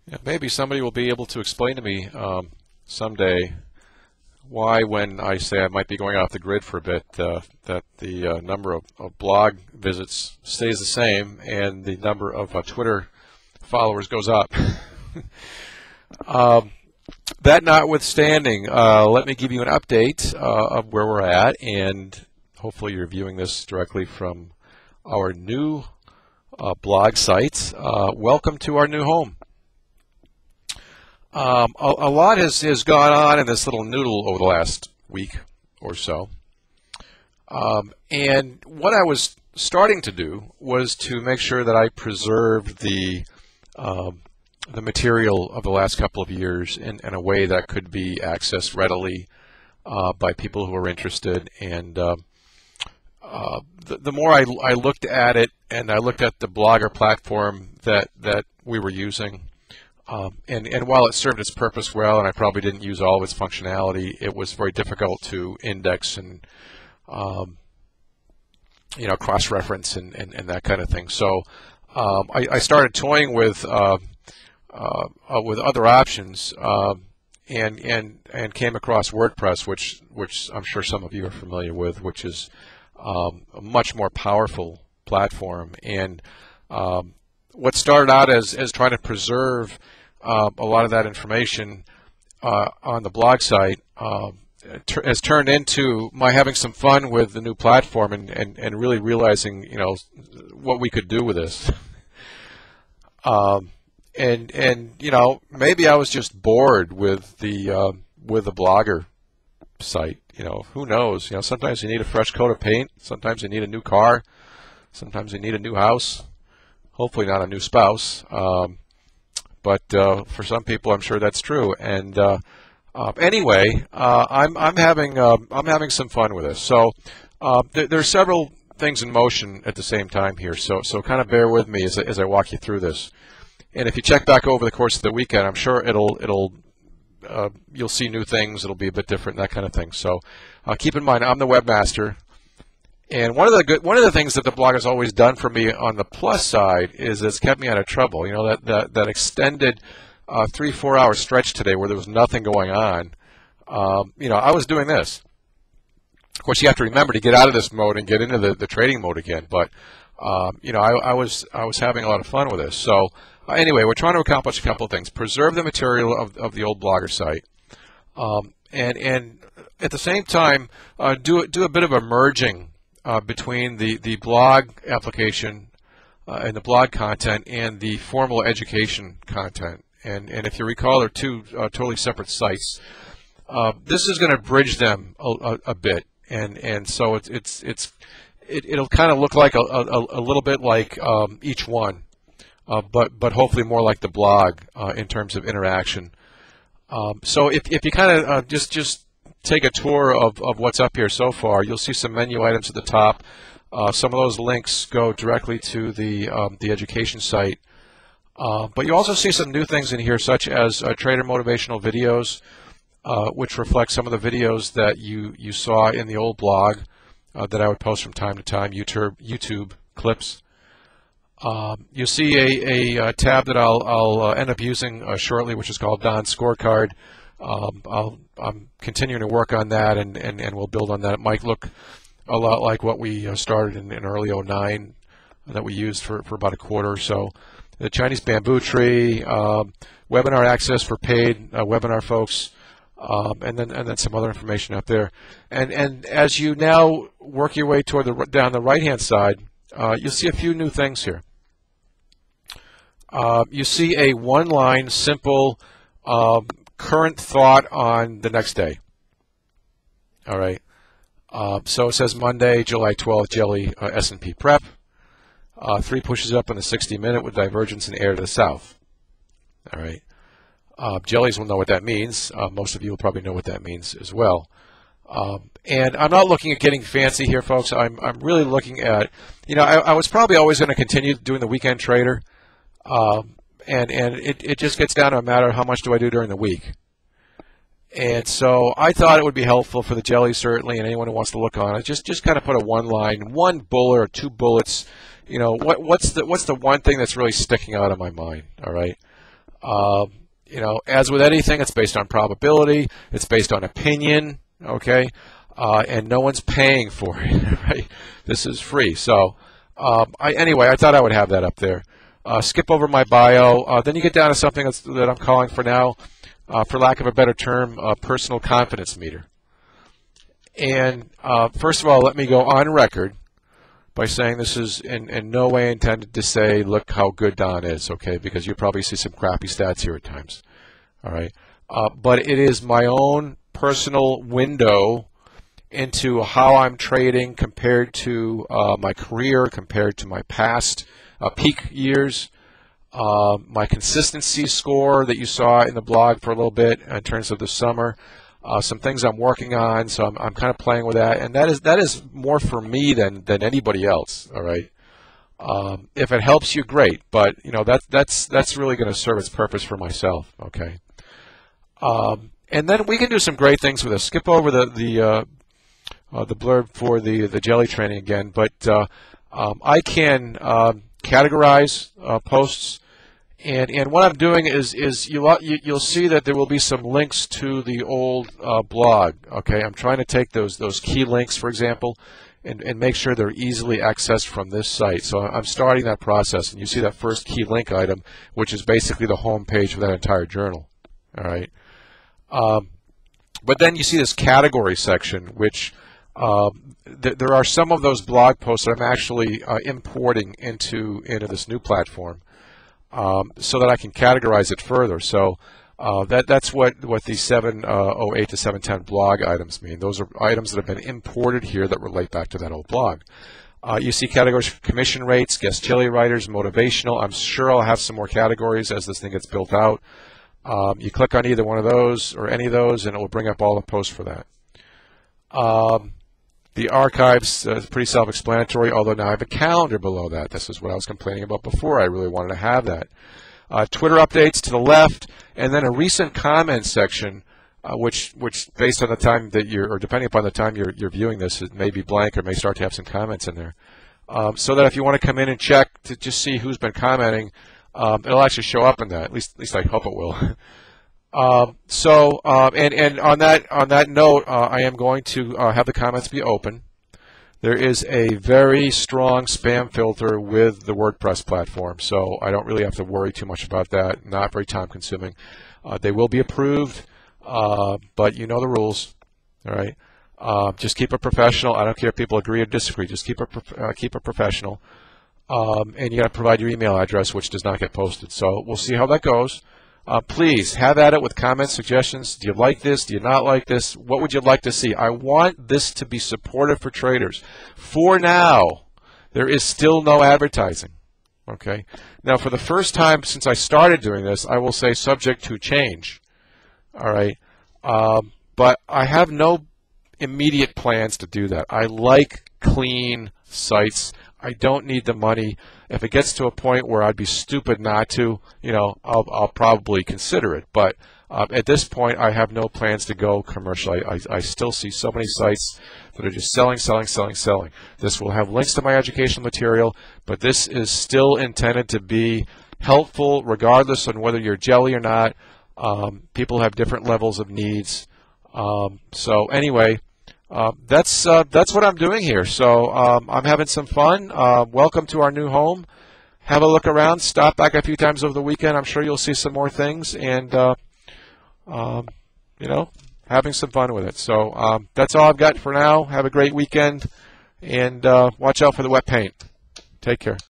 Yeah, maybe somebody will be able to explain to me someday why, when I say I might be going off the grid for a bit, that the number of blog visits stays the same and the number of Twitter followers goes up. That notwithstanding, let me give you an update of where we're at, and hopefully you're viewing this directly from our new blog site. Welcome to our new home. A lot has gone on in this little noodle over the last week or so. And what I was starting to do was to make sure that I preserved the material of the last couple of years in a way that could be accessed readily by people who are interested. And the more I looked at it, and I looked at the Blogger platform that we were using, and while it served its purpose well, and I probably didn't use all of its functionality, it was very difficult to index and cross-reference and that kind of thing. So I started toying with other options, and came across WordPress, which I'm sure some of you are familiar with, which is a much more powerful platform. And what started out as trying to preserve a lot of that information on the blog site has turned into my having some fun with the new platform and really realizing what we could do with this. And maybe I was just bored with the Blogger site. Who knows? Sometimes you need a fresh coat of paint. Sometimes you need a new car. Sometimes you need a new house. Hopefully not a new spouse. But for some people, I'm sure that's true. And anyway, I'm having some fun with this. So there's several things in motion at the same time here. So kind of bear with me as I walk you through this. And if you check back over the course of the weekend, I'm sure you'll see new things. It'll be a bit different, that kind of thing. So keep in mind, I'm the webmaster. And one of the things that the blog has always done for me on the plus side is it's kept me out of trouble. That extended 3-4 hour stretch today where there was nothing going on. I was doing this. Of course, you have to remember to get out of this mode and get into the trading mode again. But I was having a lot of fun with this. So anyway, we're trying to accomplish a couple of things: preserve the material of the old Blogger site, and at the same time do a bit of a merging between the blog application and the blog content and the formal education content. And if you recall, they're two totally separate sites. This is going to bridge them a bit, and so it'll kind of look like a little bit like each one, but hopefully more like the blog in terms of interaction. So if you kind of just take a tour of what's up here so far, you'll see some menu items at the top. Some of those links go directly to the education site. But you also see some new things in here, such as trader motivational videos, which reflect some of the videos that you saw in the old blog that I would post from time to time, YouTube clips. You'll see a tab that I'll end up using shortly, which is called Don's Scorecard. I'm continuing to work on that, and we'll build on that. It might look a lot like what we started in early '09 that we used for about a quarter or so. The Chinese bamboo tree, webinar access for paid webinar folks, and then some other information up there. And as you now work your way toward down the right-hand side, you'll see a few new things here. You see a one-line, simple, current thought on the next day. All right. So it says Monday, July 12th, Jelly S&P prep. 3 pushes up in the 60-minute with divergence in air to the south. All right. Jellies will know what that means. Most of you will probably know what that means as well. And I'm not looking at getting fancy here, folks. I'm really looking at, I was probably always going to continue doing the weekend trader. And it just gets down to a matter of how much do I do during the week. And so I thought it would be helpful for the Jelly, certainly, and anyone who wants to look on it, just kind of put a one line, one bullet or 2 bullets. What's the one thing that's really sticking out of my mind? All right. You know, as with anything, it's based on probability. It's based on opinion. Okay, and no one's paying for it. Right? This is free. So anyway, I thought I would have that up there. Skip over my bio. Then you get down to something that I'm calling for now, for lack of a better term, personal confidence meter. And first of all, let me go on record by saying this is in no way intended to say, look how good Don is, okay? Because you probably see some crappy stats here at times, all right? But it is my own personal window into how I'm trading compared to my career, compared to my past peak years, my consistency score that you saw in the blog for a little bit in terms of the summer. Some things I'm working on, so I'm kind of playing with that, and that is more for me than anybody else. All right, if it helps you, great, but you know that's really going to serve its purpose for myself. Okay, and then we can do some great things with this. Skip over the blurb for the jelly training again, but I can categorize posts. And what I'm doing is you'll see that there will be some links to the old blog. Okay, I'm trying to take those key links, for example, and make sure they're easily accessed from this site. So I'm starting that process, and you see that first key link item, which is basically the home page for that entire journal. All right, but then you see this category section, which there are some of those blog posts that I'm actually importing into this new platform. So that I can categorize it further. So that's what the 708 to 710 blog items mean. Those are items that have been imported here that relate back to that old blog. You see categories for commission rates, guest jelly writers, motivational. I'm sure I'll have some more categories as this thing gets built out. You click on either one of those or any of those, and it will bring up all the posts for that. The archives is pretty self-explanatory, although now I have a calendar below that. This is what I was complaining about before. I really wanted to have that. Twitter updates to the left, and then a recent comments section, which based on the time that or depending upon the time you're viewing this, it may be blank or may start to have some comments in there. So that if you want to come in and check to just see who's been commenting, it'll actually show up in that. At least I hope it will. And on that note, I am going to have the comments be open. There is a very strong spam filter with the WordPress platform, so I don't really have to worry too much about that. Not very time consuming. They will be approved, but you know the rules. All right. Just keep it professional. I don't care if people agree or disagree. Just keep it professional. And you got to provide your email address, which does not get posted. So we'll see how that goes. Please have at it with comments, suggestions. Do you like this? Do you not like this? What would you like to see? I want this to be supportive for traders. For now, there is still no advertising. Okay. Now, for the first time since I started doing this, I will say subject to change. All right. But I have no immediate plans to do that. I like clean sites. I don't need the money. If it gets to a point where I'd be stupid not to, you know, I'll probably consider it. But at this point, I have no plans to go commercial. I still see so many sites that are just selling. This will have links to my educational material, but this is still intended to be helpful regardless on whether you're jelly or not. People have different levels of needs. So anyway, that's what I'm doing here. So I'm having some fun. Welcome to our new home. Have a look around. Stop back a few times over the weekend. I'm sure you'll see some more things, and you know, having some fun with it. So that's all I've got for now. Have a great weekend, and watch out for the wet paint. Take care.